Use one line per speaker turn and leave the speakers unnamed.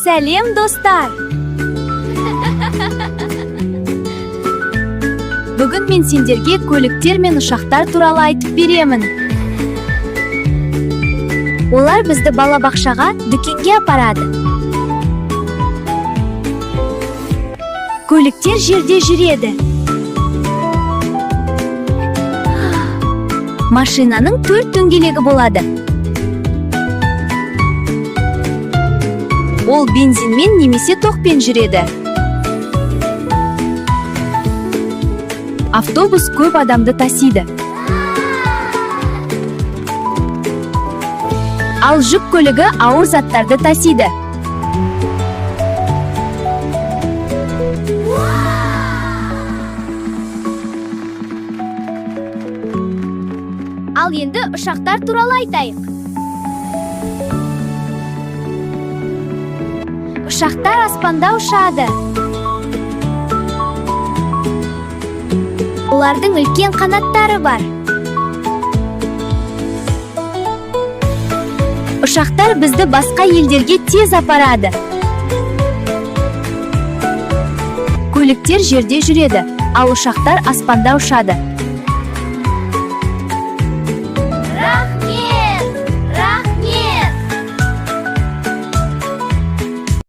Сәлем, достар! Бүгін мен сендерге көліктер мен ұшақтар туралы айтып беремін. Олар бізді балабақшаға, дүкенге апарады. Көліктер жерде жүреді. Машинаның 4 дөңгелегі болады. Ол бензинмен немесе тоқпен жүреді. Автобус көп адамды тасиды. Ал жүк көлігі ауыр заттарды тасиды. Ал енді ұшақтар туралы айтайық. Ұшақтар аспанда ұшады. Олардың үлкен қанаттары бар. Ұшақтар бізді басқа елдерге тез апарады. Көліктер жерде жүреді, ал ұшақтар аспанда ұшады.